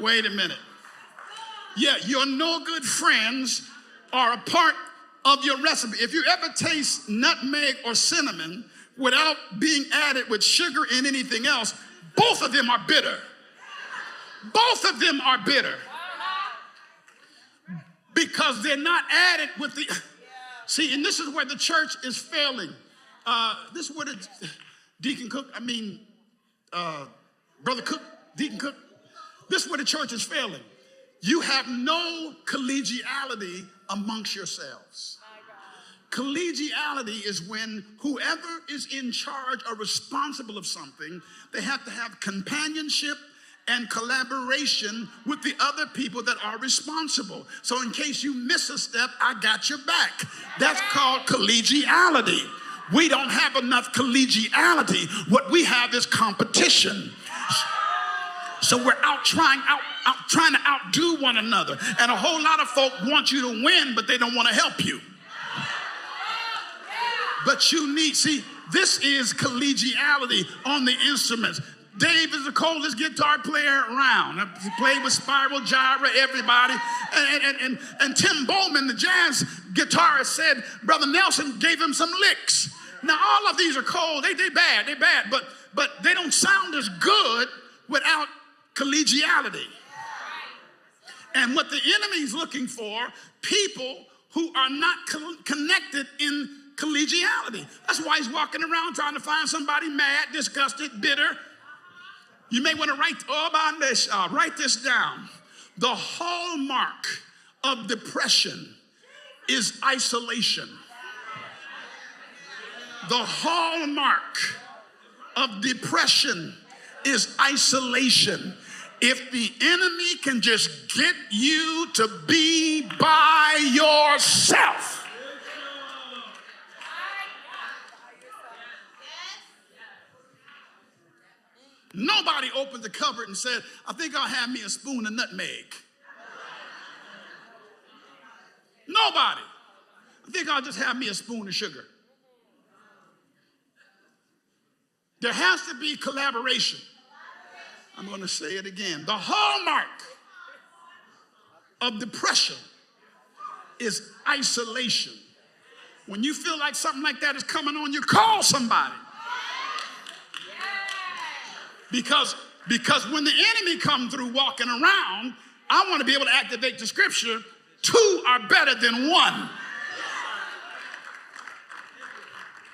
Wait a minute. Yeah, your no good friends are a part of your recipe. If you ever taste nutmeg or cinnamon without being added with sugar and anything else, both of them are bitter. Both of them are bitter. Because they're not added with the... See, and this is where the church is failing. This is where the Deacon Cook, Brother Cook, Deacon Cook, this is where the church is failing. You have no collegiality amongst yourselves. Collegiality is when whoever is in charge or responsible of something, they have to have companionship and collaboration with the other people that are responsible. So in case you miss a step, I got your back. That's called collegiality. We don't have enough collegiality. What we have is competition. So we're trying to outdo one another. And a whole lot of folk want you to win, but they don't want to help you. But you need, see, this is collegiality on the instruments. Dave is the coldest guitar player around. He played with Spiral, Gyra, everybody. And Tim Bowman, the jazz guitarist, said Brother Nelson gave him some licks. Now, all of these are cold. They bad, but they don't sound as good without collegiality. And what the enemy's looking for, people who are not connected in collegiality. That's why he's walking around trying to find somebody mad, disgusted, bitter. You may want to write this down. The hallmark of depression is isolation. The hallmark of depression is isolation. If the enemy can just get you to be by yourself. Nobody opened the cupboard and said, I think I'll have me a spoon of nutmeg. Nobody. I think I'll just have me a spoon of sugar. There has to be collaboration. I'm going to say it again. The hallmark of depression is isolation. When you feel like something like that is coming on you, call somebody. Because when the enemy comes through walking around, I want to be able to activate the scripture. Two are better than one.